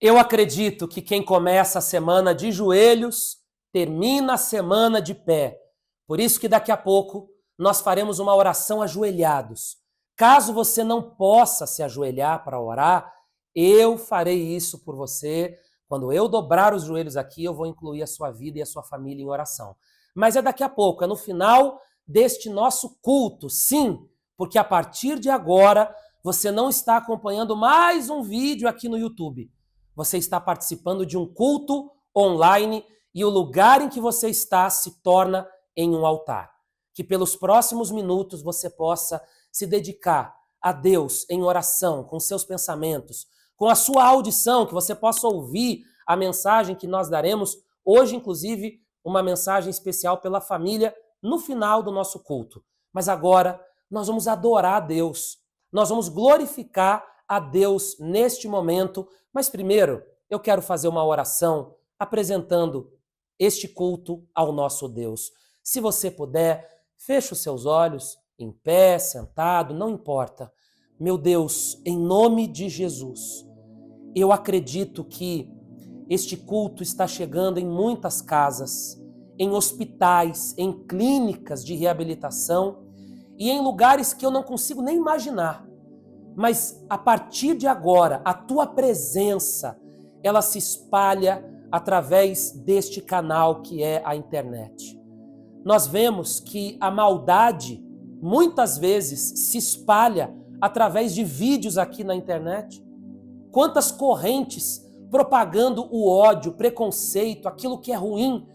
Eu acredito que quem começa a semana de joelhos, termina a semana de pé. Por isso que daqui a pouco nós faremos uma oração ajoelhados. Caso você não possa se ajoelhar para orar, eu farei isso por você. Quando eu dobrar os joelhos aqui, eu vou incluir a sua vida e a sua família em oração. Mas é daqui a pouco, é no final deste nosso culto, sim, porque a partir de agora você não está acompanhando mais um vídeo aqui no YouTube. Você está participando de um culto online e o lugar em que você está se torna em um altar. Que pelos próximos minutos você possa se dedicar a Deus em oração, com seus pensamentos, com a sua audição, que você possa ouvir a mensagem que nós daremos, hoje inclusive uma mensagem especial pela família no final do nosso culto. Mas agora nós vamos adorar a Deus, nós vamos glorificar a Deus neste momento. Mas primeiro, eu quero fazer uma oração apresentando este culto ao nosso Deus. Se você puder, feche os seus olhos, em pé, sentado, não importa. Meu Deus, em nome de Jesus, eu acredito que este culto está chegando em muitas casas, em hospitais, em clínicas de reabilitação e em lugares que eu não consigo nem imaginar. Mas a partir de agora, a tua presença, ela se espalha através deste canal que é a internet. Nós vemos que a maldade muitas vezes se espalha através de vídeos aqui na internet. Quantas correntes propagando o ódio, o preconceito, aquilo que é ruim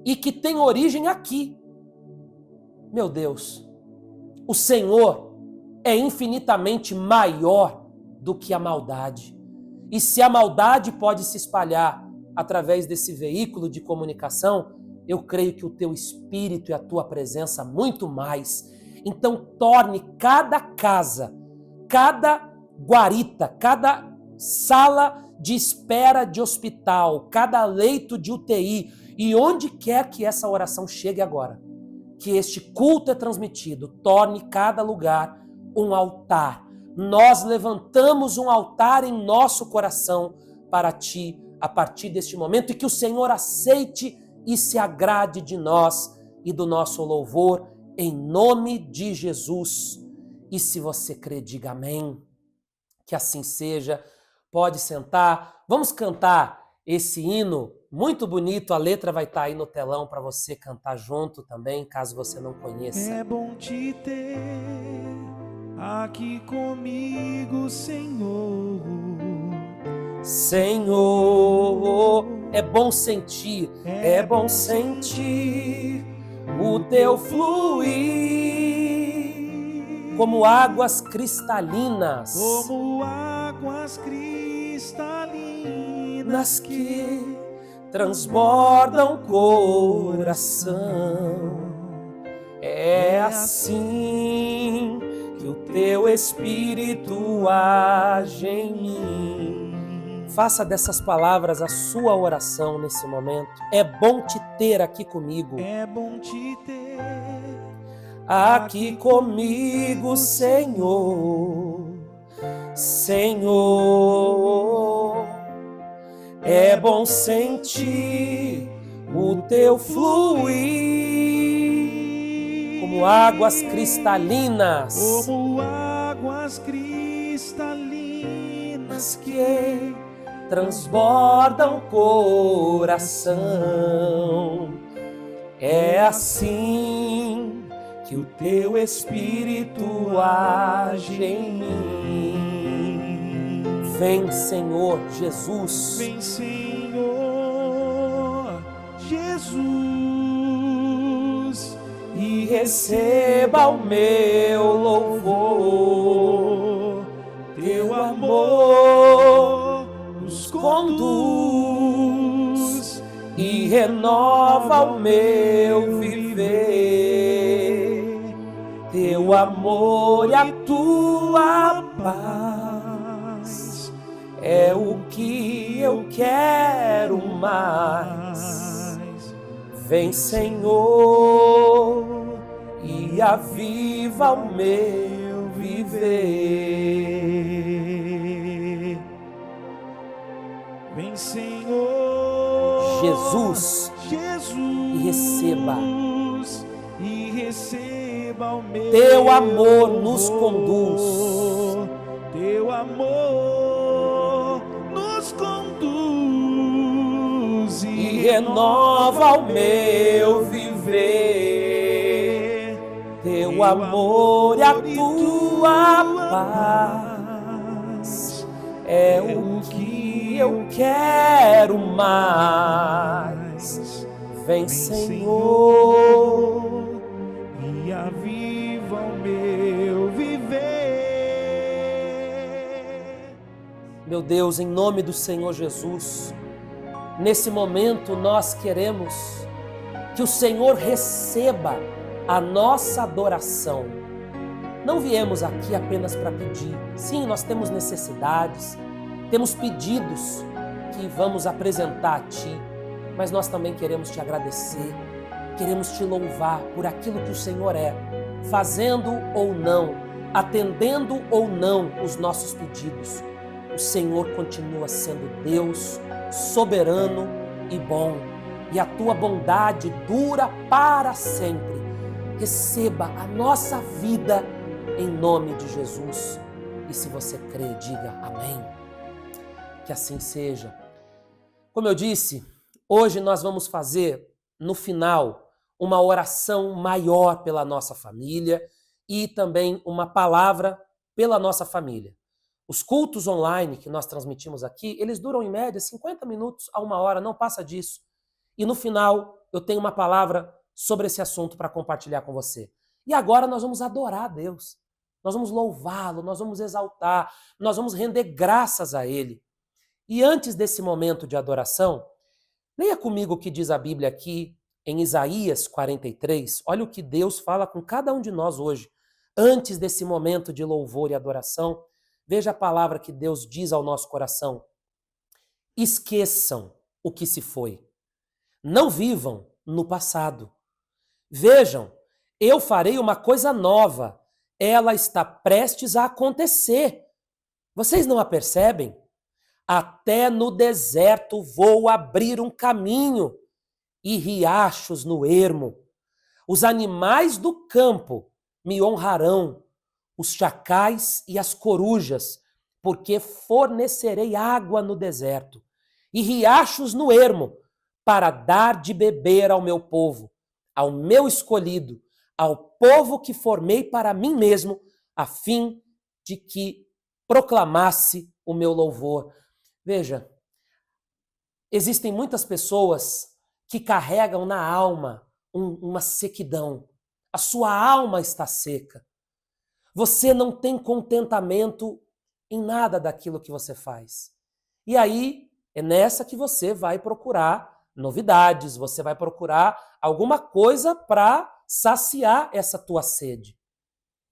e que tem origem aqui. Meu Deus, o Senhor é infinitamente maior do que a maldade. E se a maldade pode se espalhar através desse veículo de comunicação, eu creio que o teu espírito e a tua presença muito mais. Então torne cada casa, cada guarita, cada sala de espera de hospital, cada leito de UTI e onde quer que essa oração chegue agora, que este culto é transmitido, torne cada lugar um altar. Nós levantamos um altar em nosso coração para ti a partir deste momento e que o Senhor aceite e se agrade de nós e do nosso louvor em nome de Jesus. E se você crê, diga amém. Que assim seja. Pode sentar. Vamos cantar esse hino muito bonito. A letra vai estar aí no telão para você cantar junto também, caso você não conheça. É bom te ter aqui comigo, Senhor. Senhor, é bom sentir o teu fluir, como águas cristalinas, nas que transbordam coração. É assim que o teu Espírito age em mim. Faça dessas palavras a sua oração nesse momento. É bom te ter aqui comigo. É bom te ter aqui comigo, Senhor. Senhor, é bom sentir o teu fluir, como águas cristalinas, que transbordam coração. É assim que o teu Espírito age em mim. Vem, Senhor Jesus. Vem, Senhor Jesus, e receba o meu louvor. Teu amor nos conduz e renova o meu viver. Teu amor e a tua paz é o que eu quero mais. Vem, Senhor, e aviva o meu viver. Vem, Senhor Jesus, Jesus, e receba e receba o meu teu amor nos louvor. conduz. Teu amor nos conduz E renova o meu viver. Teu amor e a tua paz é o que eu quero mais. Vem, Senhor, e aviva o meu viver. meu Deus, em nome do Senhor Jesus, nesse momento nós queremos que o Senhor receba a nossa adoração. Não viemos aqui apenas para pedir. Sim, nós temos necessidades, temos pedidos que vamos apresentar a Ti, mas nós também queremos Te agradecer, queremos Te louvar por aquilo que o Senhor é, fazendo ou não, atendendo ou não os nossos pedidos. O Senhor continua sendo Deus, soberano e bom, e a Tua bondade dura para sempre. Receba a nossa vida em nome de Jesus. E se você crê, diga amém. Que assim seja. Como eu disse, hoje nós vamos fazer, no final, uma oração maior pela nossa família e também uma palavra pela nossa família. Os cultos online que nós transmitimos aqui, eles duram em média 50 minutos a 1 hora, não passa disso. E no final, eu tenho uma palavra sobre esse assunto para compartilhar com você. E agora nós vamos adorar a Deus. Nós vamos louvá-lo, nós vamos exaltar, nós vamos render graças a Ele. E antes desse momento de adoração, leia comigo o que diz a Bíblia aqui em Isaías 43. Olha o que Deus fala com cada um de nós hoje. Antes desse momento de louvor e adoração, veja a palavra que Deus diz ao nosso coração. Esqueçam o que se foi. Não vivam no passado. Vejam, eu farei uma coisa nova. Ela está prestes a acontecer. Vocês não a percebem? Até no deserto vou abrir um caminho e riachos no ermo. Os animais do campo me honrarão, os chacais e as corujas, porque fornecerei água no deserto e riachos no ermo para dar de beber ao meu povo, ao meu escolhido, ao povo que formei para mim mesmo, a fim de que proclamasse o meu louvor. Veja, existem muitas pessoas que carregam na alma uma sequidão. A sua alma está seca. Você não tem contentamento em nada daquilo que você faz. E aí, é nessa que você vai procurar novidades, você vai procurar alguma coisa para saciar essa tua sede.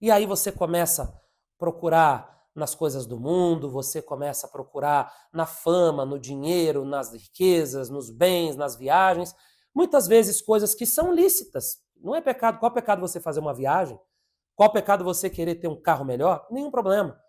E aí você começa a procurar nas coisas do mundo, você começa a procurar na fama, no dinheiro, nas riquezas, nos bens, nas viagens, muitas vezes coisas que são lícitas. Não é pecado. Qual pecado você fazer uma viagem? Qual pecado você querer ter um carro melhor? Nenhum problema.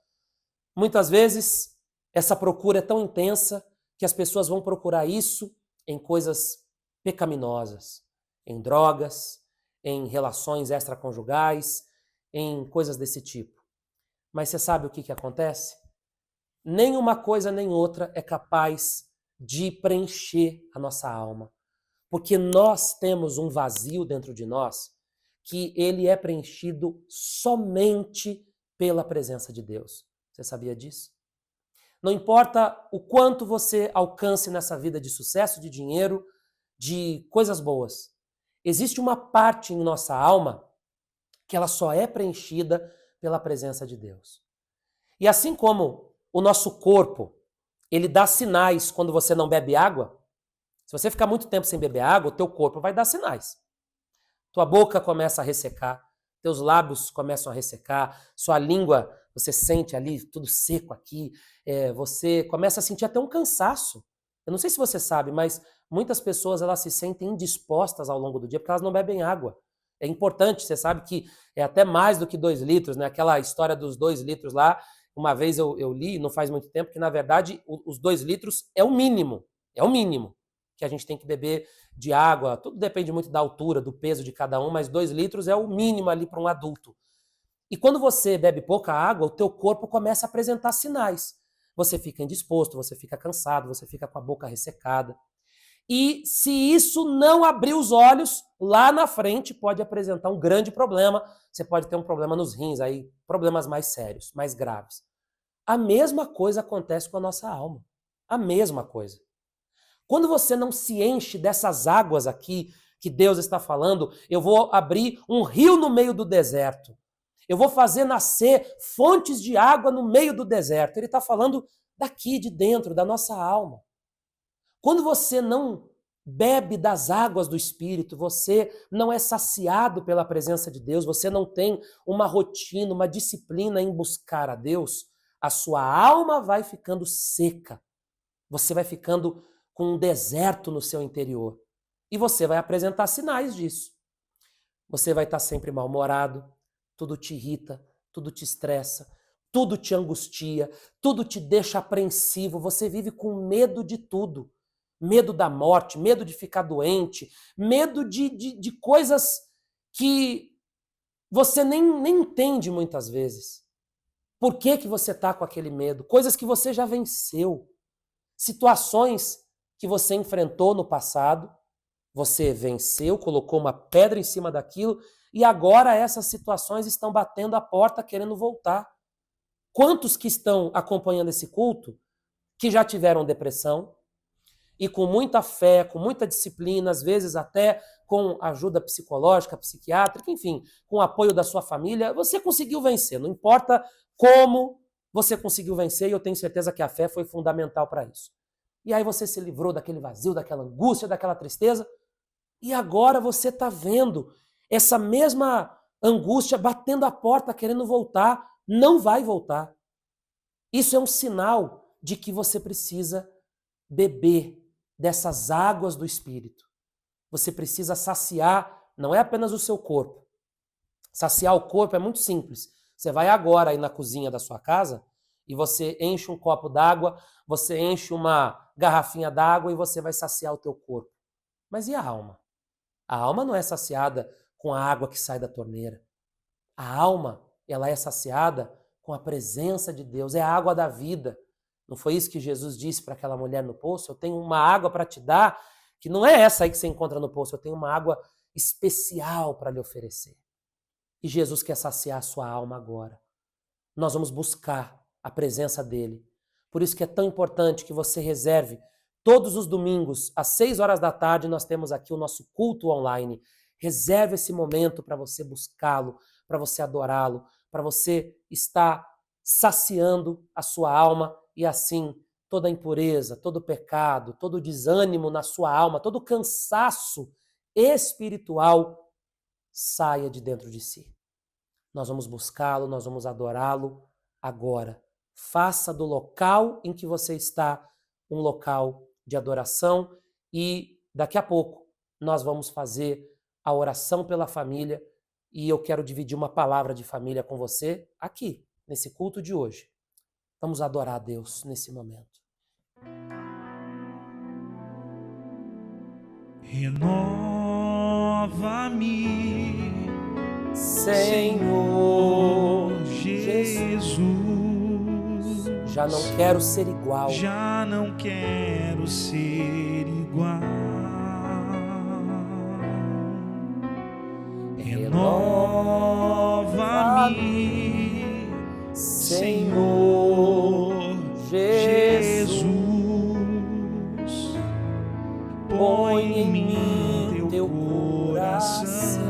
Muitas vezes essa procura é tão intensa que as pessoas vão procurar isso em coisas pecaminosas, em drogas, em relações extraconjugais, em coisas desse tipo. Mas você sabe o que acontece? Nem uma coisa nem outra é capaz de preencher a nossa alma. Porque nós temos um vazio dentro de nós que ele é preenchido somente pela presença de Deus. Você sabia disso? Não importa o quanto você alcance nessa vida de sucesso, de dinheiro, de coisas boas. Existe uma parte em nossa alma que ela só é preenchida pela presença de Deus. E assim como o nosso corpo, ele dá sinais quando você não bebe água, se você ficar muito tempo sem beber água, o teu corpo vai dar sinais. Tua boca começa a ressecar, teus lábios começam a ressecar, sua língua, você sente ali tudo seco aqui, você começa a sentir até um cansaço. Eu não sei se você sabe, mas muitas pessoas elas se sentem indispostas ao longo do dia porque elas não bebem água. É importante, você sabe que é até mais do que 2 litros, né? Aquela história dos 2 litros lá, Uma vez eu li, não faz muito tempo, que na verdade os 2 litros é o mínimo que a gente tem que beber de água. Tudo depende muito da altura, do peso de cada um, mas 2 litros é o mínimo ali para um adulto. E quando você bebe pouca água, o teu corpo começa a apresentar sinais. Você fica indisposto, você fica cansado, você fica com a boca ressecada. E se isso não abrir os olhos, lá na frente pode apresentar um grande problema. Você pode ter um problema nos rins, aí problemas mais sérios, mais graves. A mesma coisa acontece com a nossa alma. A mesma coisa. Quando você não se enche dessas águas aqui que Deus está falando, eu vou abrir um rio no meio do deserto. Eu vou fazer nascer fontes de água no meio do deserto. Ele está falando daqui, de dentro, da nossa alma. Quando você não bebe das águas do Espírito, você não é saciado pela presença de Deus, você não tem uma rotina, uma disciplina em buscar a Deus, a sua alma vai ficando seca. Você vai ficando com um deserto no seu interior. E você vai apresentar sinais disso. Você vai estar sempre mal-humorado, tudo te irrita, tudo te estressa, tudo te angustia, tudo te deixa apreensivo, você vive com medo de tudo. Medo da morte, medo de ficar doente, medo de coisas que você nem entende muitas vezes. Por que você está com aquele medo? Coisas que você já venceu. Situações que você enfrentou no passado, você venceu, colocou uma pedra em cima daquilo e agora essas situações estão batendo a porta querendo voltar. Quantos que estão acompanhando esse culto que já tiveram depressão, e com muita fé, com muita disciplina, às vezes até com ajuda psicológica, psiquiátrica, enfim, com o apoio da sua família, você conseguiu vencer. Não importa como você conseguiu vencer, e eu tenho certeza que a fé foi fundamental para isso. E aí você se livrou daquele vazio, daquela angústia, daquela tristeza, e agora você está vendo essa mesma angústia batendo a porta, querendo voltar, não vai voltar. Isso é um sinal de que você precisa beber dessas águas do Espírito. Você precisa saciar, não é apenas o seu corpo. Saciar o corpo é muito simples. Você vai agora aí na cozinha da sua casa e você enche um copo d'água, você enche uma garrafinha d'água e você vai saciar o teu corpo. Mas e a alma? A alma não é saciada com a água que sai da torneira. A alma, ela é saciada com a presença de Deus, é a água da vida. Não foi isso que Jesus disse para aquela mulher no poço? Eu tenho uma água para te dar, que não é essa aí que você encontra no poço, eu tenho uma água especial para lhe oferecer. E Jesus quer saciar a sua alma agora. Nós vamos buscar a presença dele. Por isso que é tão importante que você reserve todos os domingos, às 6 horas da tarde, nós temos aqui o nosso culto online. Reserve esse momento para você buscá-lo, para você adorá-lo, para você estar saciando a sua alma e assim toda a impureza, todo o pecado, todo o desânimo na sua alma, todo o cansaço espiritual saia de dentro de si. Nós vamos buscá-lo, nós vamos adorá-lo agora. Faça do local em que você está um local de adoração e daqui a pouco nós vamos fazer a oração pela família e eu quero dividir uma palavra de família com você aqui, nesse culto de hoje. Vamos adorar a Deus nesse momento. Renova-me, Senhor Jesus. Já não quero ser igual. Já não quero ser igual. Renova-me, Senhor Jesus. Põe em mim teu coração,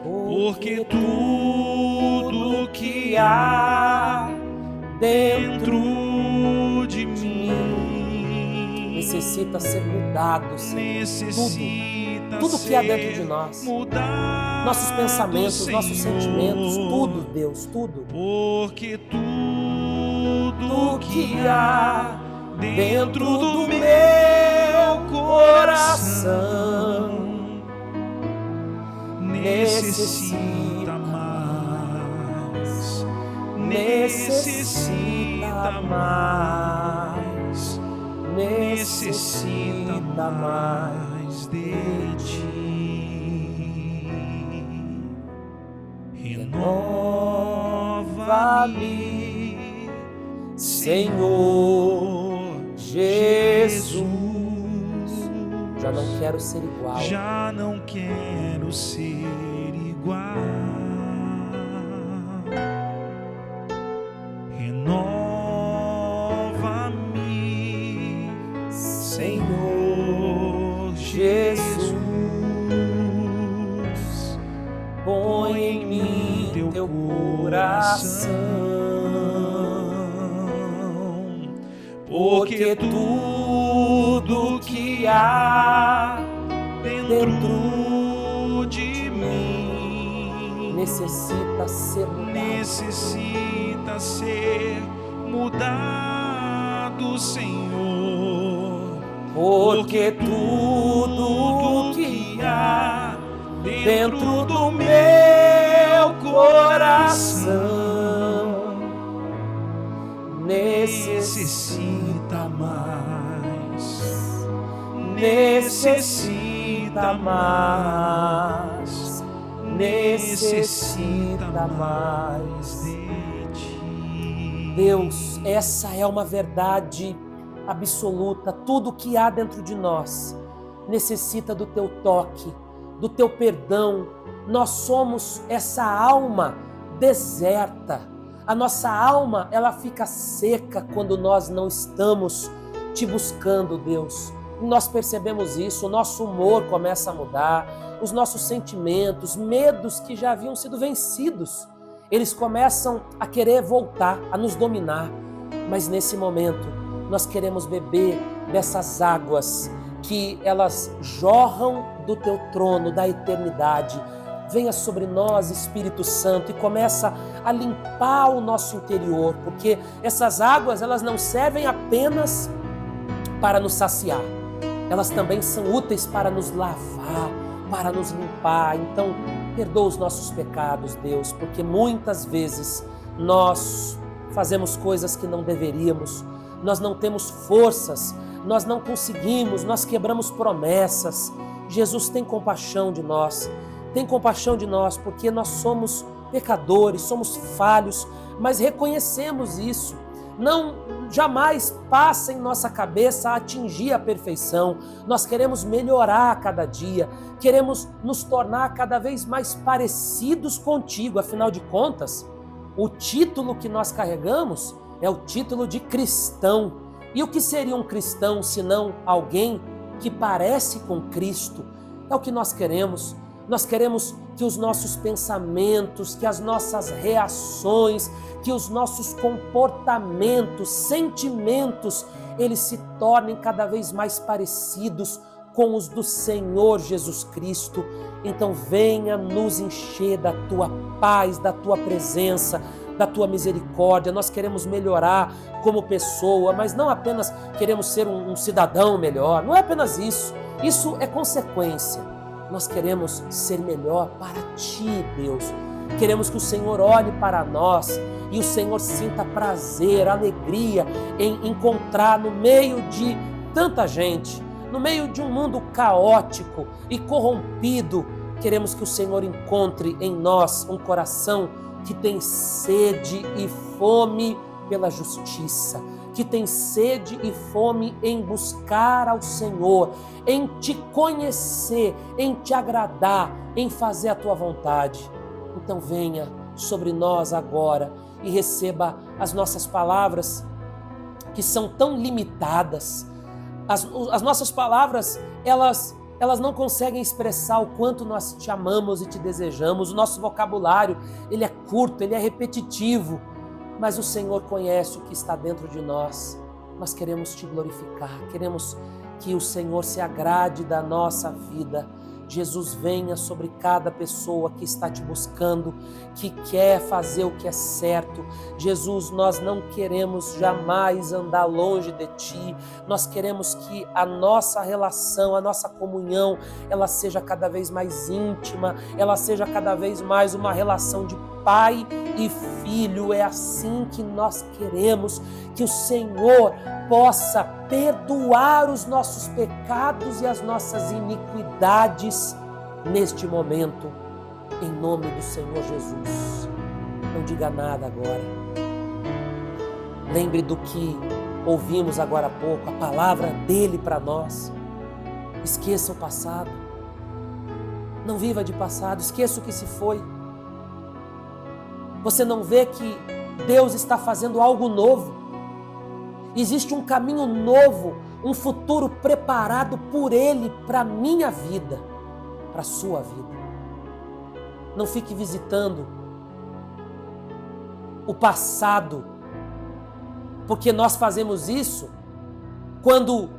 porque tudo que há dentro de mim necessita ser mudado, Senhor. Tudo que há dentro de nós, nossos pensamentos, nossos sentimentos, tudo, Deus, tudo. Porque tudo que há dentro do meu coração necessita mais necessita mais, necessita mais de ti. Renova-me, Senhor Jesus. Já não quero ser igual. Já não quero ser igual. Renova-me, Senhor Jesus. Põe em mim teu coração, porque tudo que há dentro de mim necessita ser mudado, Senhor. Porque tudo que há dentro do meu coração necessita mais, necessita mais, necessita mais de ti. Deus, essa é uma verdade absoluta. Tudo que há dentro de nós necessita do teu toque, do teu perdão. Nós somos essa alma deserta. A nossa alma, ela fica seca quando nós não estamos te buscando, Deus. Nós percebemos isso, o nosso humor começa a mudar, os nossos sentimentos, medos que já haviam sido vencidos, eles começam a querer voltar, a nos dominar. Mas nesse momento, nós queremos beber dessas águas que elas jorram do teu trono, da eternidade. Venha sobre nós, Espírito Santo, e começa a limpar o nosso interior, porque essas águas, elas não servem apenas para nos saciar, elas também são úteis para nos lavar, para nos limpar. Então, perdoa os nossos pecados, Deus, porque muitas vezes nós fazemos coisas que não deveríamos, nós não temos forças, nós não conseguimos, nós quebramos promessas. Jesus, tem compaixão de nós. Tem compaixão de nós, porque nós somos pecadores, somos falhos, mas reconhecemos isso. Não, jamais passa em nossa cabeça a atingir a perfeição. Nós queremos melhorar a cada dia, queremos nos tornar cada vez mais parecidos contigo. Afinal de contas, o título que nós carregamos é o título de cristão. E o que seria um cristão senão alguém que parece com Cristo? É o que nós queremos. Nós queremos que os nossos pensamentos, que as nossas reações, que os nossos comportamentos, sentimentos, eles se tornem cada vez mais parecidos com os do Senhor Jesus Cristo. Então venha nos encher da tua paz, da tua presença, da tua misericórdia. Nós queremos melhorar como pessoa, mas não apenas queremos ser um cidadão melhor, não é apenas isso. Isso é consequência. Nós queremos ser melhor para Ti, Deus. Queremos que o Senhor olhe para nós e o Senhor sinta prazer, alegria em encontrar no meio de tanta gente, no meio de um mundo caótico e corrompido. Queremos que o Senhor encontre em nós um coração que tem sede e fome pela justiça, que tem sede e fome em buscar ao Senhor, em te conhecer, em te agradar, em fazer a tua vontade. Então venha sobre nós agora e receba as nossas palavras que são tão limitadas. As nossas palavras, elas não conseguem expressar o quanto nós te amamos e te desejamos. O nosso vocabulário, ele é curto, ele é repetitivo, mas o Senhor conhece o que está dentro de nós. Nós queremos te glorificar, queremos que o Senhor se agrade da nossa vida. Jesus, venha sobre cada pessoa que está te buscando, que quer fazer o que é certo. Jesus, nós não queremos jamais andar longe de Ti. Nós queremos que a nossa relação, a nossa comunhão, ela seja cada vez mais íntima, ela seja cada vez mais uma relação de Pai e Filho. É assim que nós queremos que o Senhor possa perdoar os nossos pecados e as nossas iniquidades neste momento, em nome do Senhor Jesus. Não diga nada agora. Lembre do que ouvimos agora há pouco, a palavra dele para nós. Esqueça o passado. Não viva de passado, esqueça o que se foi. Você não vê que Deus está fazendo algo novo? Existe um caminho novo, um futuro preparado por Ele para a minha vida, para a sua vida. Não fique visitando o passado, porque nós fazemos isso quando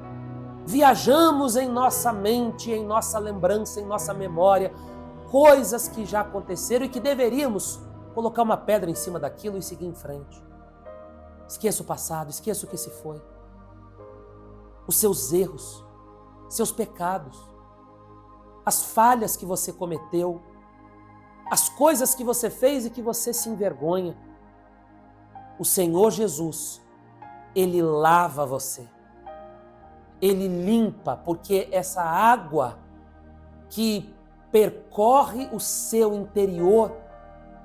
viajamos em nossa mente, em nossa lembrança, em nossa memória, coisas que já aconteceram e que deveríamos colocar uma pedra em cima daquilo e seguir em frente. Esqueça o passado, esqueça o que se foi. Os seus erros, seus pecados, as falhas que você cometeu, as coisas que você fez e que você se envergonha. O Senhor Jesus, Ele lava você. Ele limpa, porque essa água que percorre o seu interior,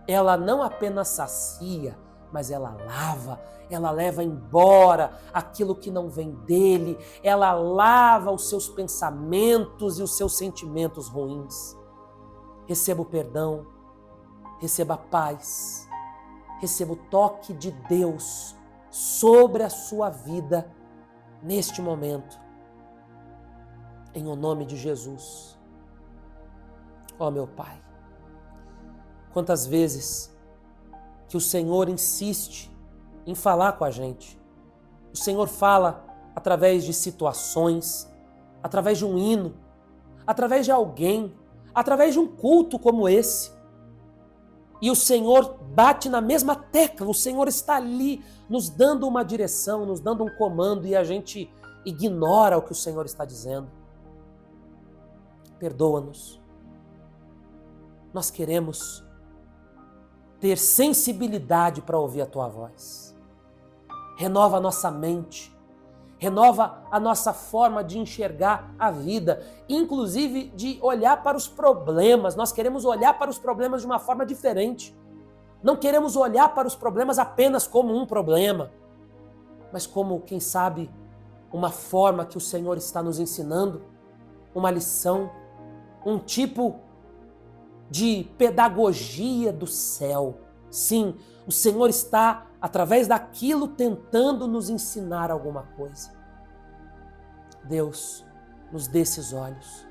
ela não apenas sacia, mas ela lava, ela leva embora aquilo que não vem dele, ela lava os seus pensamentos e os seus sentimentos ruins. Receba o perdão, receba a paz, receba o toque de Deus sobre a sua vida neste momento. Em o nome de Jesus. Ó meu Pai, quantas vezes que o Senhor insiste em falar com a gente. O Senhor fala através de situações, através de um hino, através de alguém, através de um culto como esse. E o Senhor bate na mesma tecla, o Senhor está ali nos dando uma direção, nos dando um comando e a gente ignora o que o Senhor está dizendo. Perdoa-nos. Nós queremos ter sensibilidade para ouvir a Tua voz. Renova a nossa mente, renova a nossa forma de enxergar a vida, inclusive de olhar para os problemas. Nós queremos olhar para os problemas de uma forma diferente. Não queremos olhar para os problemas apenas como um problema, mas como, quem sabe, uma forma que o Senhor está nos ensinando, uma lição, um tipo de pedagogia do céu. Sim, o Senhor está, através daquilo, tentando nos ensinar alguma coisa. Deus, nos dê esses olhos,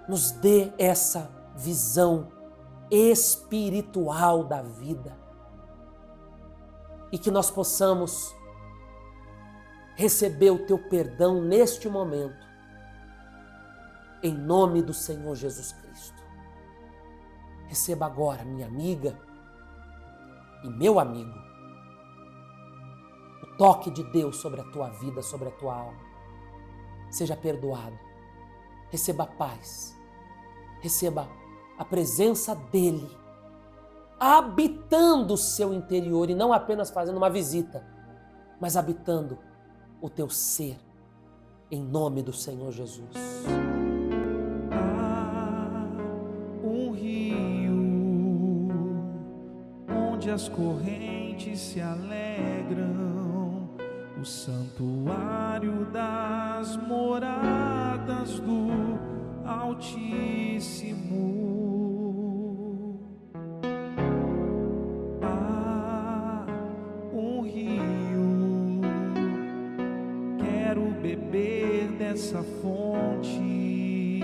nos dê essa visão espiritual da vida e que nós possamos receber o Teu perdão neste momento, em nome do Senhor Jesus Cristo. Receba agora, minha amiga e meu amigo, o toque de Deus sobre a tua vida, sobre a tua alma. Seja perdoado, receba a paz, receba a presença dEle habitando o seu interior e não apenas fazendo uma visita, mas habitando o teu ser, em nome do Senhor Jesus. Um rio onde as correntes se alegram, o santuário das moradas do Altíssimo. Um rio, quero beber dessa fonte,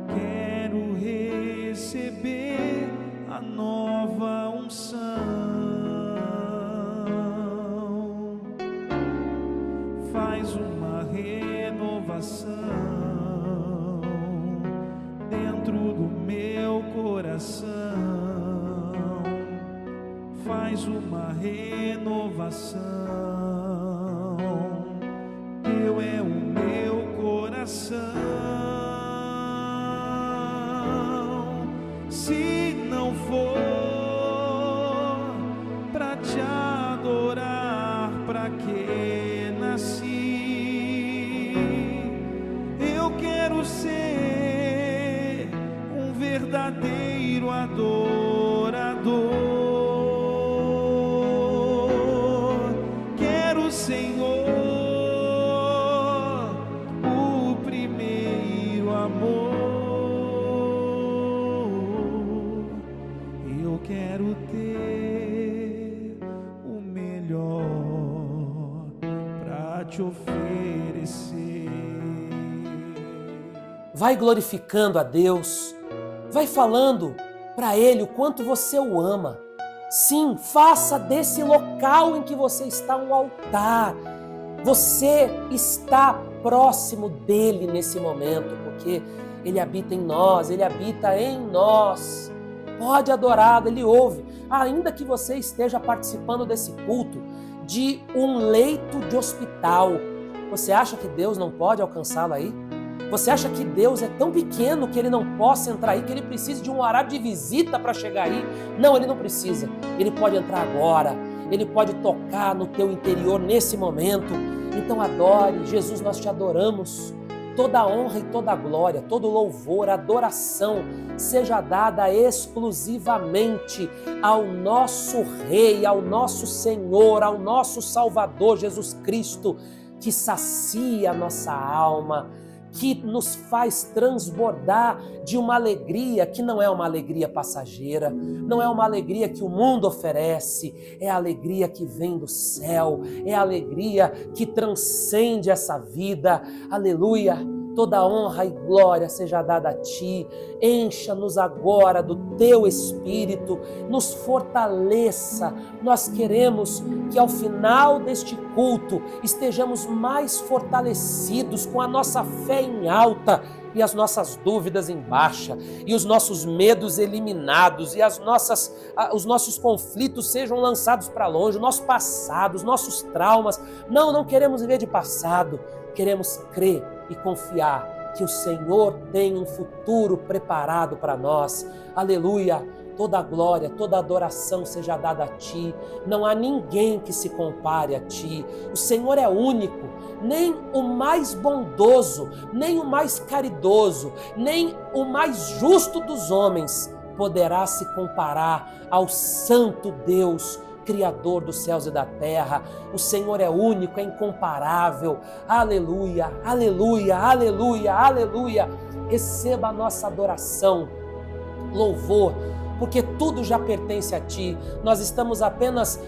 quero receber a nova unção. Faz uma renovação dentro do meu coração. Faz uma renovação. Teu é o meu coração. Se não for Senhor, o primeiro amor. Eu quero ter o melhor para te oferecer. Vai glorificando a Deus, vai falando para Ele o quanto você o ama. Sim, faça desse local em que você está um altar. Você está próximo dele nesse momento, porque Ele habita em nós, Ele habita em nós. Pode adorá-lo, Ele ouve. Ainda que você esteja participando desse culto de um leito de hospital, você acha que Deus não pode alcançá-lo aí? Você acha que Deus é tão pequeno que Ele não possa entrar aí, que Ele precisa de um horário de visita para chegar aí? Não, Ele não precisa. Ele pode entrar agora. Ele pode tocar no teu interior nesse momento. Então adore. Jesus, nós te adoramos. Toda a honra e toda a glória, todo louvor, adoração seja dada exclusivamente ao nosso Rei, ao nosso Senhor, ao nosso Salvador Jesus Cristo, que sacia a nossa alma, que nos faz transbordar de uma alegria que não é uma alegria passageira, não é uma alegria que o mundo oferece, é a alegria que vem do céu, é a alegria que transcende essa vida. Aleluia! Toda honra e glória seja dada a Ti. Encha-nos agora do Teu Espírito, nos fortaleça. Nós queremos que ao final deste culto estejamos mais fortalecidos, com a nossa fé em alta e as nossas dúvidas em baixa, e os nossos medos eliminados, e os nossos conflitos sejam lançados para longe, o nosso passado, os nossos traumas. Não queremos viver de passado, queremos crer e confiar que o Senhor tem um futuro preparado para nós. Aleluia! Toda a glória, toda a adoração seja dada a Ti. Não há ninguém que se compare a Ti. O Senhor é único. Nem o mais bondoso, nem o mais caridoso, nem o mais justo dos homens poderá se comparar ao Santo Deus, Criador dos céus e da terra. O Senhor é único, é incomparável. Aleluia, aleluia, aleluia, aleluia. Receba a nossa adoração, louvor, porque tudo já pertence a Ti. Nós estamos apenas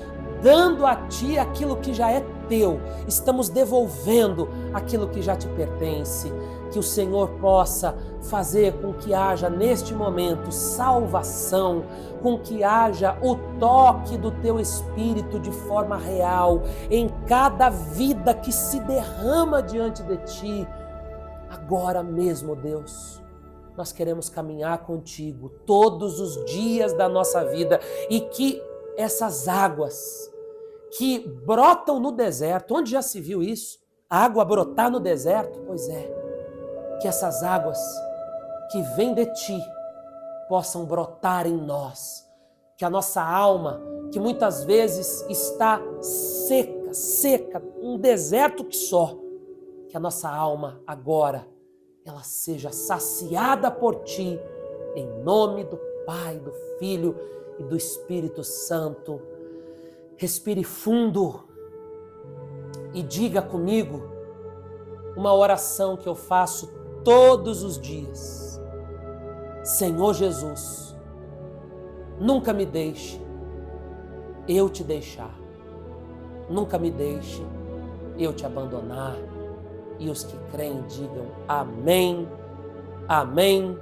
dando a Ti aquilo que já é Teu. Estamos devolvendo aquilo que já Te pertence. Que o Senhor possa fazer com que haja neste momento salvação, com que haja o toque do Teu Espírito de forma real em cada vida que se derrama diante de Ti. Agora mesmo, Deus, nós queremos caminhar contigo todos os dias da nossa vida, e que essas águas que brotam no deserto, onde já se viu isso? A água brotar no deserto? Pois é. Que essas águas que vêm de Ti possam brotar em nós. Que a nossa alma, que muitas vezes está seca, um deserto que só, que a nossa alma agora, ela seja saciada por Ti, em nome do Pai, do Filho e do Espírito Santo. Respire fundo e diga comigo uma oração que eu faço todos os dias. Senhor Jesus, nunca me deixe eu te deixar. Nunca me deixe eu te abandonar. E os que creem digam amém, amém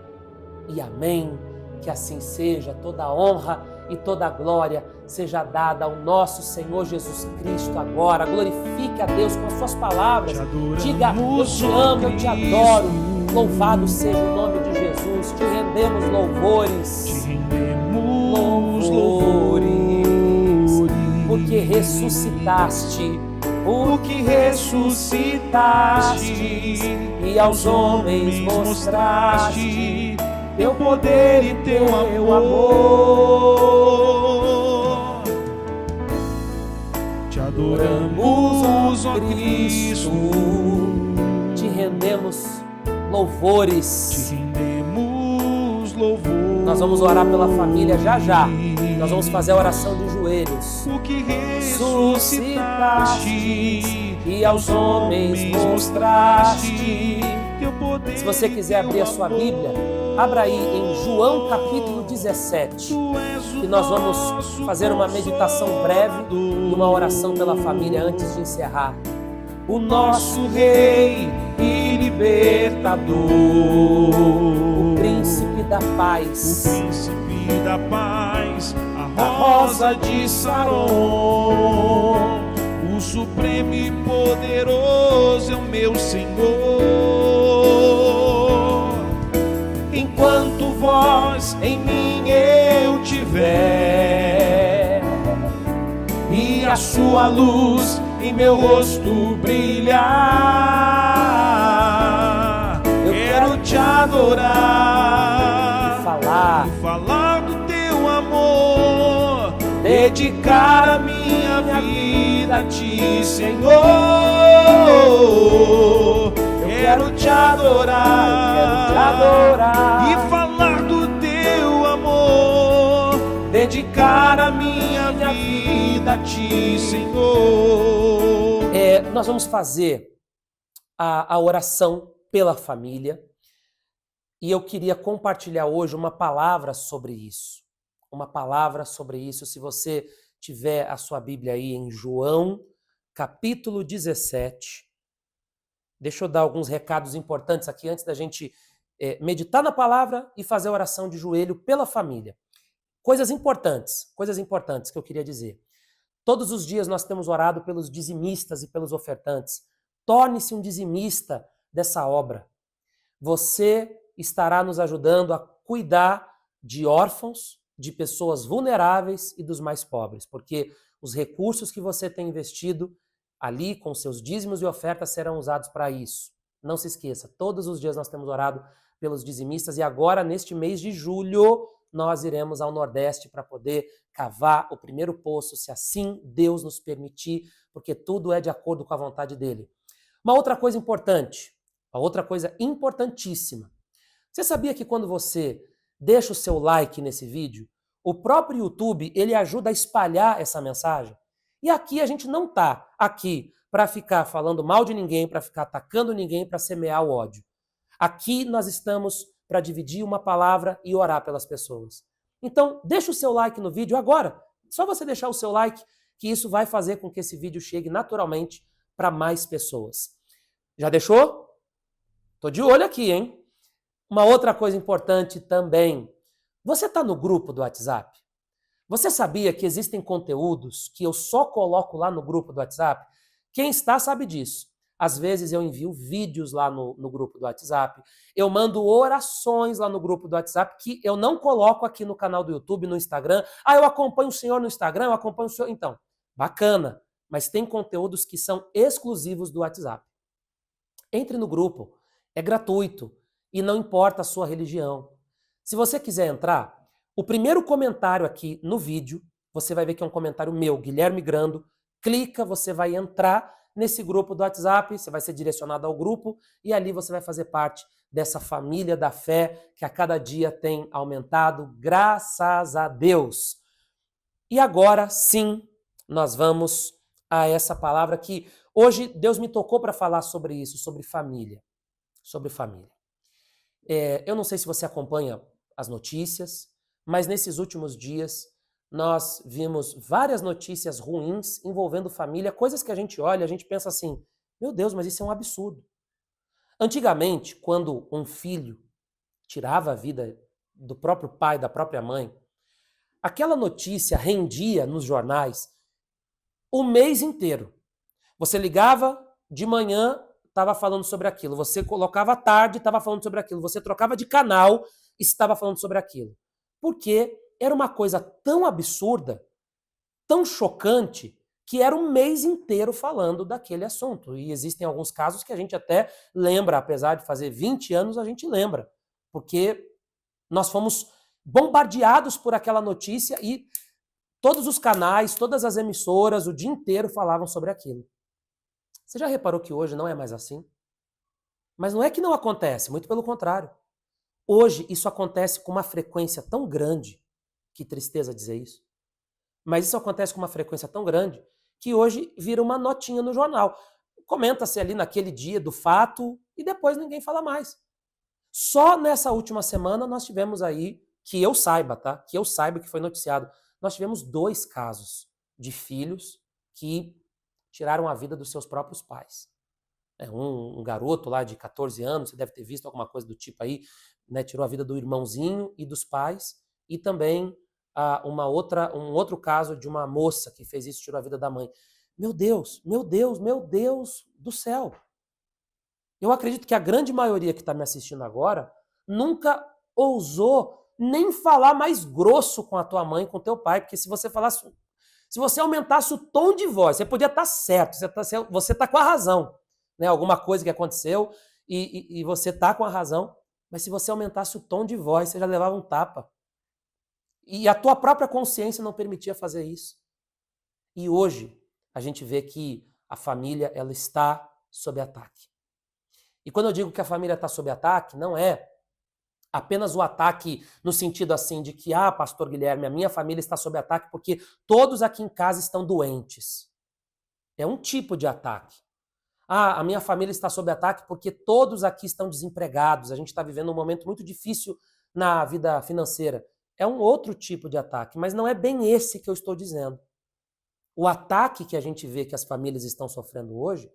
e amém. Que assim seja. Toda a honra e toda a glória seja dada ao nosso Senhor Jesus Cristo agora. Glorifique a Deus com as suas palavras. Diga, eu te amo, eu te adoro. Louvado seja o nome de Jesus. Te rendemos louvores. Te rendemos louvores. Porque ressuscitaste. Porque ressuscitaste E aos homens mostraste teu poder e teu amor. Te adoramos, ó Cristo. Te rendemos louvores. Te rendemos louvores. Nós vamos orar pela família já já. Nós vamos fazer a oração de joelhos. O que Ressuscitaste e aos homens mostraste teu poder. Se você quiser abrir a sua Bíblia, abra aí em João capítulo 17, que nós vamos fazer uma meditação breve e uma oração pela família antes de encerrar. O nosso Rei e Libertador, o Príncipe da Paz, O príncipe da paz, a rosa de Saron, o supremo e poderoso é o meu Senhor. Enquanto voz em mim eu tiver e a sua luz em meu rosto brilhar, eu quero te adorar, falar, falar do teu amor, dedicar a minha vida a ti, Senhor. Eu quero te adorar, e falar do teu amor, dedicar a minha vida a ti, Senhor. Nós vamos fazer a oração pela família e eu queria compartilhar hoje uma palavra sobre isso. Uma palavra sobre isso. Se você tiver a sua Bíblia aí em João, capítulo 17. Deixa eu dar alguns recados importantes aqui antes da gente meditar na palavra e fazer a oração de joelho pela família. Coisas importantes que eu queria dizer. Todos os dias nós temos orado pelos dizimistas e pelos ofertantes. Torne-se um dizimista dessa obra. Você estará nos ajudando a cuidar de órfãos, de pessoas vulneráveis e dos mais pobres, porque os recursos que você tem investido ali com seus dízimos e ofertas serão usados para isso. Não se esqueça, todos os dias nós temos orado pelos dizimistas e agora, neste mês de julho, nós iremos ao Nordeste para poder cavar o primeiro poço, se assim Deus nos permitir, porque tudo é de acordo com a vontade dele. Uma outra coisa importante, uma outra coisa importantíssima. Você sabia que quando você deixa o seu like nesse vídeo, o próprio YouTube, ele ajuda a espalhar essa mensagem? E aqui a gente não está aqui para ficar falando mal de ninguém, para ficar atacando ninguém, para semear o ódio. Aqui nós estamos para dividir uma palavra e orar pelas pessoas. Então, deixa o seu like no vídeo agora. Só você deixar o seu like, que isso vai fazer com que esse vídeo chegue naturalmente para mais pessoas. Já deixou? Tô de olho aqui, hein? Uma outra coisa importante também. Você está no grupo do WhatsApp? Você sabia que existem conteúdos que eu só coloco lá no grupo do WhatsApp? Quem está sabe disso. Às vezes eu envio vídeos lá no grupo do WhatsApp, eu mando orações lá no grupo do WhatsApp que eu não coloco aqui no canal do YouTube, no Instagram. Eu acompanho o senhor no Instagram, eu acompanho o senhor... Então, bacana, mas tem conteúdos que são exclusivos do WhatsApp. Entre no grupo, é gratuito e não importa a sua religião. Se você quiser entrar, o primeiro comentário aqui no vídeo, você vai ver que é um comentário meu, Guilherme Grando, clica, você vai entrar nesse grupo do WhatsApp, você vai ser direcionado ao grupo e ali você vai fazer parte dessa família da fé que a cada dia tem aumentado, graças a Deus. E agora sim, nós vamos a essa palavra que hoje Deus me tocou para falar sobre isso, sobre família. Sobre família. Eu não sei se você acompanha as notícias, mas nesses últimos dias nós vimos várias notícias ruins envolvendo família, coisas que a gente olha, a gente pensa assim, meu Deus, mas isso é um absurdo. Antigamente, quando um filho tirava a vida do próprio pai, da própria mãe, aquela notícia rendia nos jornais o mês inteiro. Você ligava de manhã, estava falando sobre aquilo. Você colocava à tarde, estava falando sobre aquilo. Você trocava de canal, estava falando sobre aquilo. Porque era uma coisa tão absurda, tão chocante, que era um mês inteiro falando daquele assunto. E existem alguns casos que a gente até lembra, apesar de fazer 20 anos, a gente lembra. Porque nós fomos bombardeados por aquela notícia e todos os canais, todas as emissoras, o dia inteiro falavam sobre aquilo. Você já reparou que hoje não é mais assim? Mas não é que não acontece, muito pelo contrário. Hoje isso acontece com uma frequência tão grande, que tristeza dizer isso, Mas isso acontece com uma frequência tão grande que hoje vira uma notinha no jornal. Comenta-se ali naquele dia do fato e depois ninguém fala mais. Só nessa última semana nós tivemos aí, que eu saiba, tá? Que eu saiba que foi noticiado, nós tivemos 2 casos de filhos que tiraram a vida dos seus próprios pais. Um garoto lá de 14 anos, você deve ter visto alguma coisa do tipo aí, né? Tirou a vida do irmãozinho e dos pais, e também um outro caso de uma moça que fez isso, tirou a vida da mãe. Meu Deus, meu Deus, meu Deus do céu! Eu acredito que a grande maioria que está me assistindo agora nunca ousou nem falar mais grosso com a tua mãe, com o teu pai, porque se você falasse, se você aumentasse o tom de voz, você podia estar certo, você tá com a razão, né? Alguma coisa que aconteceu e você tá com a razão, mas se você aumentasse o tom de voz, você já levava um tapa. E a tua própria consciência não permitia fazer isso. E hoje a gente vê que a família ela está sob ataque. E quando eu digo que a família está sob ataque, não é apenas o ataque no sentido assim de que, pastor Guilherme, a minha família está sob ataque porque todos aqui em casa estão doentes. É um tipo de ataque. A minha família está sob ataque porque todos aqui estão desempregados. A gente está vivendo um momento muito difícil na vida financeira. É um outro tipo de ataque, mas não é bem esse que eu estou dizendo. O ataque que a gente vê que as famílias estão sofrendo hoje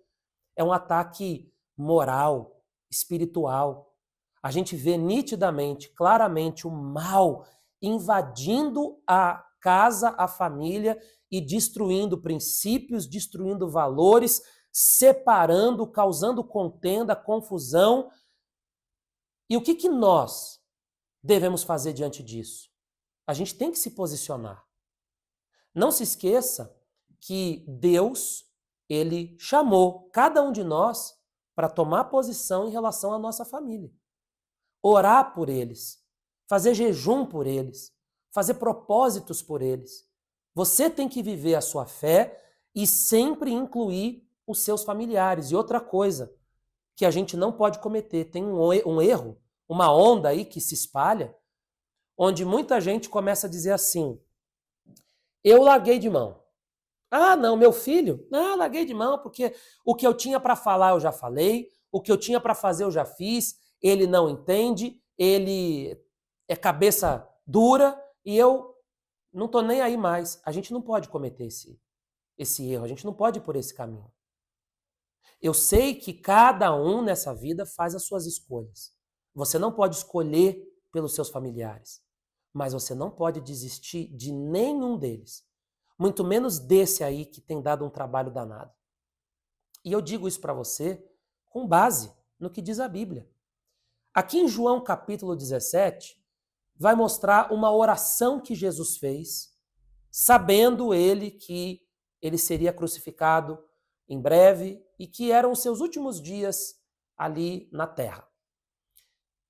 é um ataque moral, espiritual. A gente vê nitidamente, claramente, o mal invadindo a casa, a família e destruindo princípios, destruindo valores, separando, causando contenda, confusão. E o que nós devemos fazer diante disso? A gente tem que se posicionar. Não se esqueça que Deus, ele chamou cada um de nós para tomar posição em relação à nossa família. Orar por eles, fazer jejum por eles, fazer propósitos por eles. Você tem que viver a sua fé e sempre incluir os seus familiares. E outra coisa que a gente não pode cometer, tem um erro, uma onda aí que se espalha, onde muita gente começa a dizer assim, eu larguei de mão. Não, meu filho? Não, larguei de mão, porque o que eu tinha para falar eu já falei, o que eu tinha para fazer eu já fiz, ele não entende, ele é cabeça dura e eu não estou nem aí mais. A gente não pode cometer esse erro, a gente não pode ir por esse caminho. Eu sei que cada um nessa vida faz as suas escolhas. Você não pode escolher pelos seus familiares, mas você não pode desistir de nenhum deles. Muito menos desse aí que tem dado um trabalho danado. E eu digo isso para você com base no que diz a Bíblia. Aqui em João capítulo 17, vai mostrar uma oração que Jesus fez, sabendo ele que ele seria crucificado em breve e que eram os seus últimos dias ali na terra.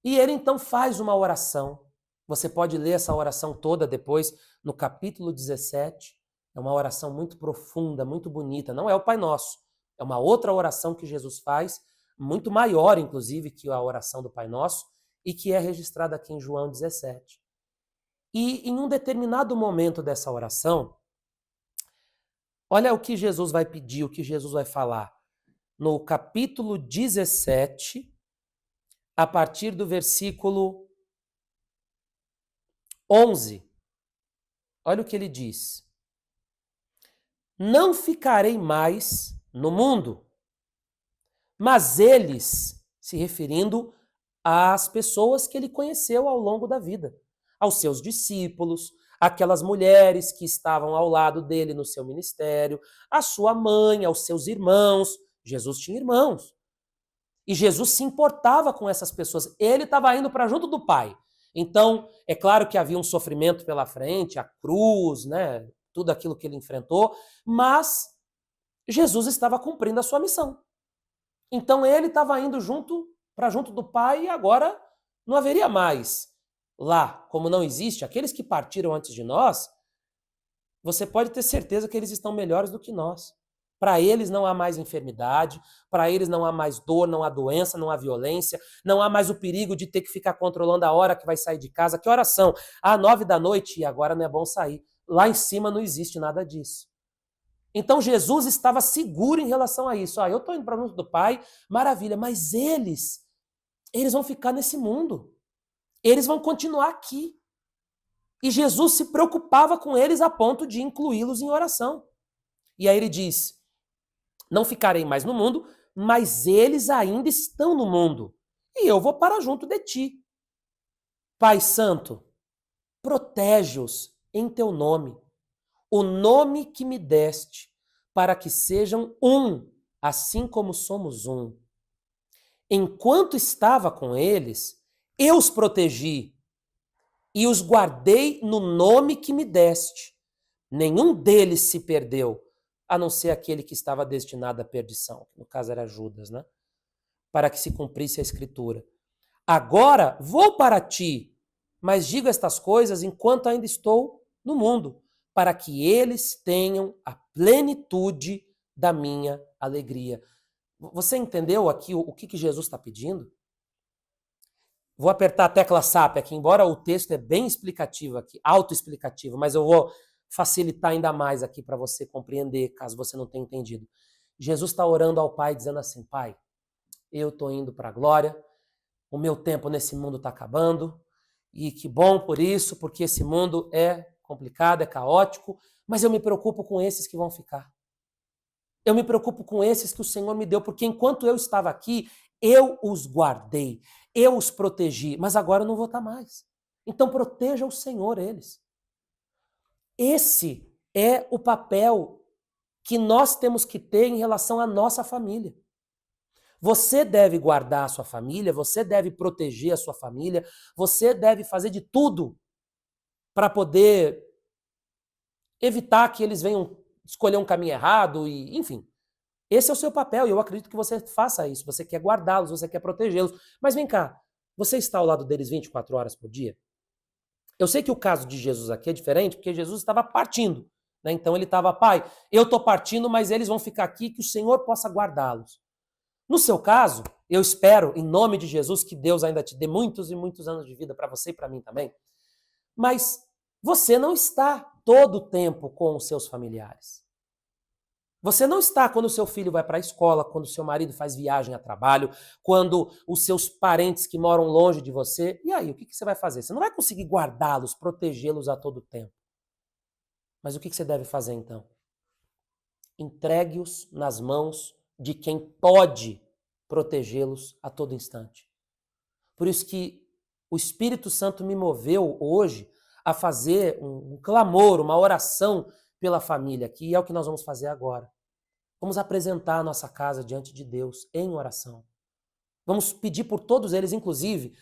E ele então faz uma oração. Você pode ler essa oração toda depois no capítulo 17. É uma oração muito profunda, muito bonita. Não é o Pai Nosso. É uma outra oração que Jesus faz, muito maior, inclusive, que a oração do Pai Nosso, e que é registrada aqui em João 17. E em um determinado momento dessa oração, olha o que Jesus vai pedir, o que Jesus vai falar. No capítulo 17, a partir do versículo 11. Olha o que ele diz. Não ficarei mais no mundo, mas eles, se referindo às pessoas que ele conheceu ao longo da vida, aos seus discípulos, aquelas mulheres que estavam ao lado dele no seu ministério, a sua mãe, aos seus irmãos. Jesus tinha irmãos. E Jesus se importava com essas pessoas. Ele estava indo para junto do Pai. Então, é claro que havia um sofrimento pela frente, a cruz, né? Tudo aquilo que ele enfrentou, mas Jesus estava cumprindo a sua missão. Então ele estava indo para junto do Pai e agora não haveria mais lá, como não existe, aqueles que partiram antes de nós, você pode ter certeza que eles estão melhores do que nós. Para eles não há mais enfermidade, para eles não há mais dor, não há doença, não há violência, não há mais o perigo de ter que ficar controlando a hora que vai sair de casa. Que horas são? 9 da noite e agora não é bom sair. Lá em cima não existe nada disso. Então Jesus estava seguro em relação a isso. Eu estou indo para o mundo do Pai, maravilha, mas eles vão ficar nesse mundo. Eles vão continuar aqui. E Jesus se preocupava com eles a ponto de incluí-los em oração. E aí ele diz, não ficarei mais no mundo, mas eles ainda estão no mundo. E eu vou para junto de ti. Pai Santo, protege-os em teu nome, o nome que me deste, para que sejam um, assim como somos um. Enquanto estava com eles, eu os protegi e os guardei no nome que me deste. Nenhum deles se perdeu, a não ser aquele que estava destinado à perdição, que no caso era Judas, né? Para que se cumprisse a Escritura. Agora vou para ti, mas digo estas coisas enquanto ainda estou no mundo, para que eles tenham a plenitude da minha alegria. Você entendeu aqui o que Jesus está pedindo? Vou apertar a tecla SAP aqui, embora o texto é bem explicativo aqui, autoexplicativo, mas eu vou facilitar ainda mais aqui para você compreender, caso você não tenha entendido. Jesus está orando ao Pai, dizendo assim, Pai, eu estou indo para a glória, o meu tempo nesse mundo está acabando, e que bom por isso, porque esse mundo é complicado, é caótico, mas eu me preocupo com esses que vão ficar. Eu me preocupo com esses que o Senhor me deu, porque enquanto eu estava aqui, eu os guardei, eu os protegi, mas agora eu não vou estar mais. Então proteja o Senhor eles. Esse é o papel que nós temos que ter em relação à nossa família. Você deve guardar a sua família, você deve proteger a sua família, você deve fazer de tudo para poder evitar que eles venham escolher um caminho errado, e, enfim. Esse é o seu papel e eu acredito que você faça isso. Você quer guardá-los, você quer protegê-los. Mas vem cá, você está ao lado deles 24 horas por dia? Eu sei que o caso de Jesus aqui é diferente, porque Jesus estava partindo. Né? Então ele estava, Pai, eu estou partindo, mas eles vão ficar aqui, que o Senhor possa guardá-los. No seu caso, eu espero, em nome de Jesus, que Deus ainda te dê muitos e muitos anos de vida para você e para mim também. Mas você não está todo o tempo com os seus familiares. Você não está quando o seu filho vai para a escola, quando o seu marido faz viagem a trabalho, quando os seus parentes que moram longe de você. E aí, o que você vai fazer? Você não vai conseguir guardá-los, protegê-los a todo tempo. Mas o que você deve fazer então? Entregue-os nas mãos de quem pode protegê-los a todo instante. Por isso que o Espírito Santo me moveu hoje a fazer um clamor, uma oração pela família, que é o que nós vamos fazer agora. Vamos apresentar a nossa casa diante de Deus em oração. Vamos pedir por todos eles, inclusive,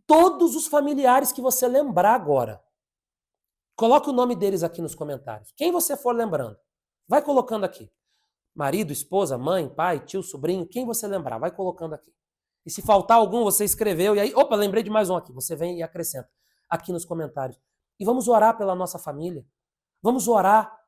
todos os familiares que você lembrar agora. Coloque o nome deles aqui nos comentários. Quem você for lembrando, vai colocando aqui. Marido, esposa, mãe, pai, tio, sobrinho, quem você lembrar, vai colocando aqui. E se faltar algum, você escreveu, e aí, opa, lembrei de mais um aqui. Você vem e acrescenta aqui nos comentários. E vamos orar pela nossa família. Vamos orar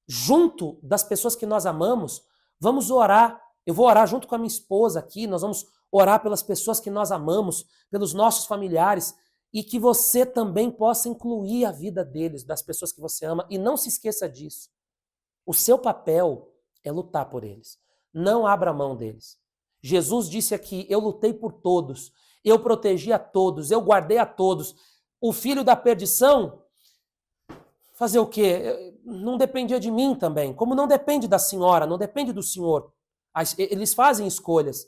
junto das pessoas que nós amamos. Vamos orar, eu vou orar junto com a minha esposa aqui, nós vamos orar pelas pessoas que nós amamos, pelos nossos familiares, e que você também possa incluir a vida deles, das pessoas que você ama, e não se esqueça disso. O seu papel é lutar por eles. Não abra mão deles. Jesus disse aqui, eu lutei por todos, eu protegi a todos, eu guardei a todos. O filho da perdição, fazer o quê? Não dependia de mim também, como não depende da senhora, não depende do senhor. Eles fazem escolhas,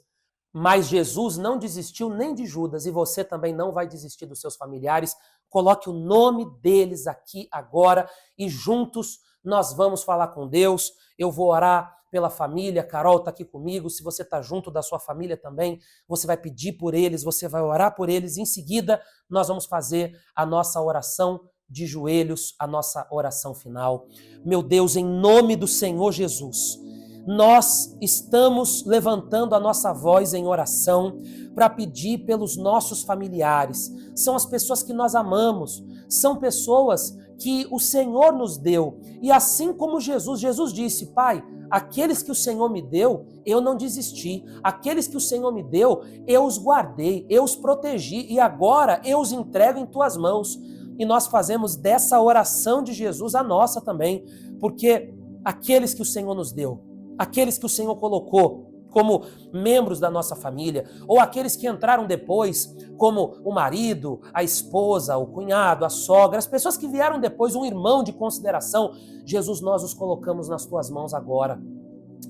mas Jesus não desistiu nem de Judas e você também não vai desistir dos seus familiares. Coloque o nome deles aqui agora e juntos nós vamos falar com Deus. Eu vou orar pela família, Carol está aqui comigo, se você está junto da sua família também, você vai pedir por eles, você vai orar por eles, em seguida nós vamos fazer a nossa oração de joelhos, a nossa oração final. Meu Deus, em nome do Senhor Jesus, nós estamos levantando a nossa voz em oração para pedir pelos nossos familiares. São as pessoas que nós amamos, são pessoas que o Senhor nos deu. E assim como Jesus disse, Pai, aqueles que o Senhor me deu, eu não desisti. Aqueles que o Senhor me deu, eu os guardei, eu os protegi e agora eu os entrego em tuas mãos. e nós fazemos dessa oração de Jesus a nossa também, porque aqueles que o Senhor nos deu, aqueles que o Senhor colocou como membros da nossa família, ou aqueles que entraram depois, como o marido, a esposa, o cunhado, a sogra, as pessoas que vieram depois, um irmão de consideração, Jesus, nós os colocamos nas tuas mãos agora.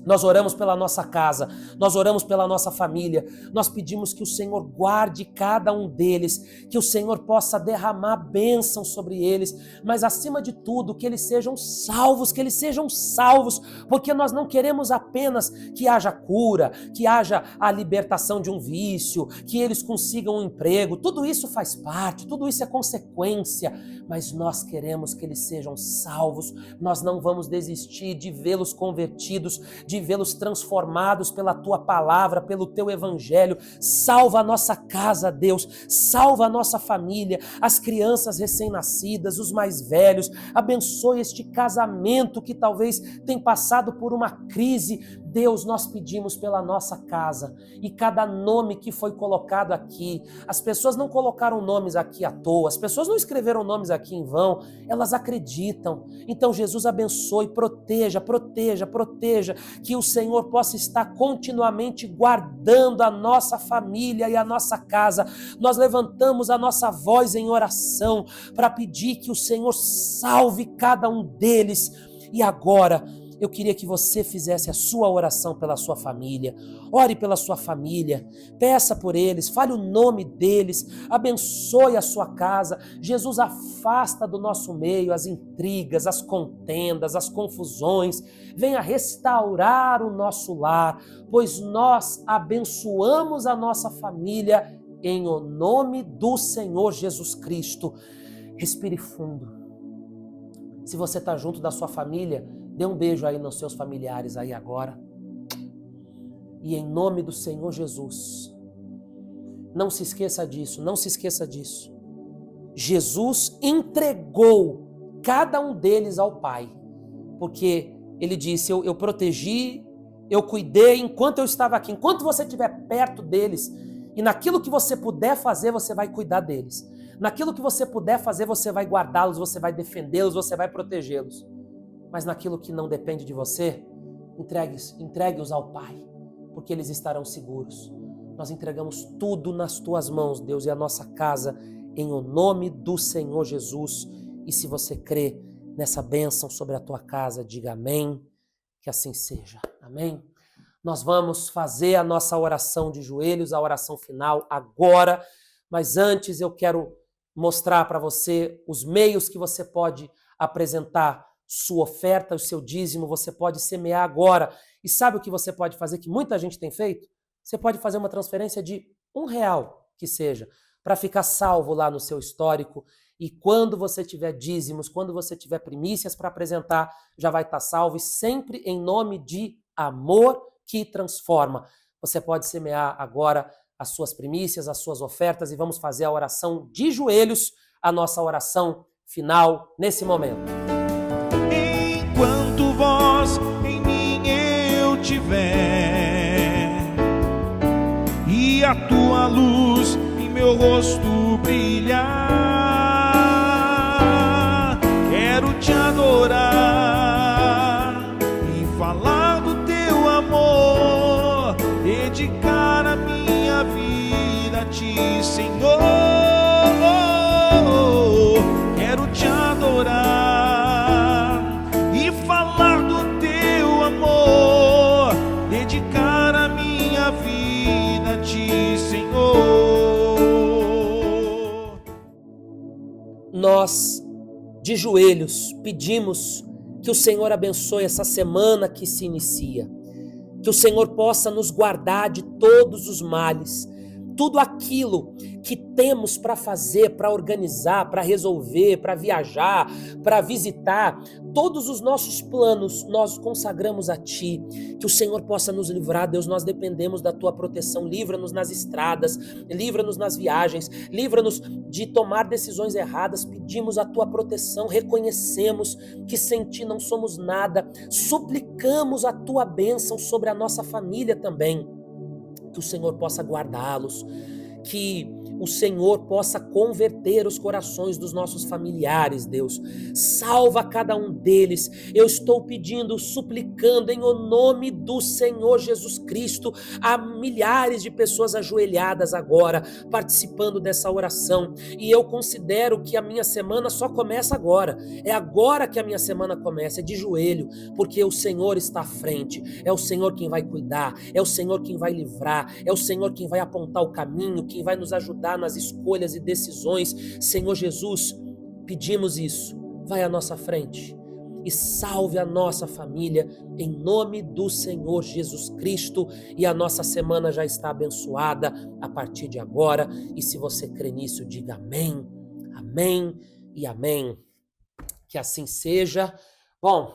Nós oramos pela nossa casa, nós oramos pela nossa família, nós pedimos que o Senhor guarde cada um deles, que o Senhor possa derramar bênção sobre eles, mas acima de tudo, que eles sejam salvos, porque nós não queremos apenas que haja cura, que haja a libertação de um vício, que eles consigam um emprego, tudo isso faz parte, tudo isso é consequência, mas nós queremos que eles sejam salvos, nós não vamos desistir de vê-los convertidos, de vê-los transformados pela tua palavra, pelo teu evangelho. Salva a nossa casa, Deus, salva a nossa família, as crianças recém-nascidas, os mais velhos, abençoe este casamento que talvez tenha passado por uma crise. Deus, nós pedimos pela nossa casa e cada nome que foi colocado aqui, as pessoas não colocaram nomes aqui à toa, as pessoas não escreveram nomes aqui em vão, elas acreditam. Então, Jesus, abençoe, proteja, que o Senhor possa estar continuamente guardando a nossa família e a nossa casa. Nós levantamos a nossa voz em oração para pedir que o Senhor salve cada um deles. E agora, eu queria que você fizesse a sua oração pela sua família. Ore pela sua família, peça por eles, fale o nome deles, abençoe a sua casa. Jesus, afasta do nosso meio as intrigas, as contendas, as confusões. Venha restaurar o nosso lar, pois nós abençoamos a nossa família em o nome do Senhor Jesus Cristo. Respire fundo. Se você está junto da sua família, dê um beijo aí nos seus familiares aí agora. E em nome do Senhor Jesus, não se esqueça disso, não se esqueça disso. Jesus entregou cada um deles ao Pai, porque Ele disse, eu protegi, eu cuidei enquanto eu estava aqui, enquanto você estiver perto deles, e naquilo que você puder fazer, você vai cuidar deles. Naquilo que você puder fazer, você vai guardá-los, você vai defendê-los, você vai protegê-los. Mas naquilo que não depende de você, entregue-os ao Pai, porque eles estarão seguros. Nós entregamos tudo nas tuas mãos, Deus, e a nossa casa, em o nome do Senhor Jesus. E se você crê nessa bênção sobre a tua casa, diga amém, que assim seja. Amém? Nós vamos fazer a nossa oração de joelhos, a oração final agora, mas antes eu quero mostrar para você os meios que você pode apresentar sua oferta, o seu dízimo. Você pode semear agora. E sabe o que você pode fazer, que muita gente tem feito? Você pode fazer uma transferência de R$1, que seja, para ficar salvo lá no seu histórico. E quando você tiver dízimos, quando você tiver primícias para apresentar, já vai estar salvo. E sempre em nome de amor que transforma. Você pode semear agora as suas primícias, as suas ofertas, e vamos fazer a oração de joelhos, a nossa oração final nesse momento. Enquanto voz em mim eu tiver, e a tua luz em meu rosto brilhar, quero te adorar e falar do teu amor, dedicar a minha vida a ti, Senhor. Quero te adorar e falar do teu amor, dedicar a minha vida a ti, Senhor. Nós, de joelhos, pedimos que o Senhor abençoe essa semana que se inicia, que o Senhor possa nos guardar de todos os males, tudo aquilo que temos para fazer, para organizar, para resolver, para viajar, para visitar, todos os nossos planos nós consagramos a Ti, que o Senhor possa nos livrar. Deus, nós dependemos da Tua proteção. Livra-nos nas estradas, livra-nos nas viagens, livra-nos de tomar decisões erradas. Pedimos a Tua proteção, reconhecemos que sem Ti não somos nada, suplicamos a Tua bênção sobre a nossa família também, que o Senhor possa guardá-los, que o Senhor possa converter os corações dos nossos familiares, Deus. Salva cada um deles. Eu estou pedindo, suplicando em o nome do Senhor Jesus Cristo. Há milhares de pessoas ajoelhadas agora, participando dessa oração. E eu considero que a minha semana só começa agora. É agora que a minha semana começa, é de joelho, porque o Senhor está à frente. É o Senhor quem vai cuidar, é o Senhor quem vai livrar, é o Senhor quem vai apontar o caminho, quem vai nos ajudar nas escolhas e decisões. Senhor Jesus, pedimos isso. Vai à nossa frente e salve a nossa família em nome do Senhor Jesus Cristo. E a nossa semana já está abençoada a partir de agora. E se você crê nisso, diga amém, amém e amém. Que assim seja. Bom,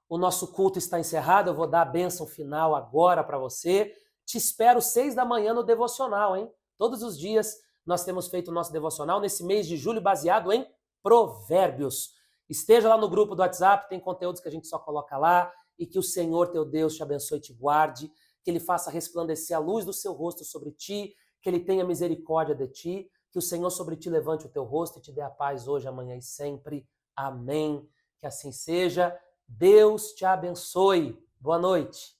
o nosso culto está encerrado. Eu vou dar a bênção final agora para você. Te espero 6 da manhã no devocional, hein? Todos os dias nós temos feito o nosso devocional nesse mês de julho baseado em Provérbios. Esteja lá no grupo do WhatsApp, tem conteúdos que a gente só coloca lá, e que o Senhor teu Deus te abençoe e te guarde, que Ele faça resplandecer a luz do seu rosto sobre ti, que Ele tenha misericórdia de ti, que o Senhor sobre ti levante o teu rosto e te dê a paz hoje, amanhã e sempre. Amém. Que assim seja. Deus te abençoe. Boa noite.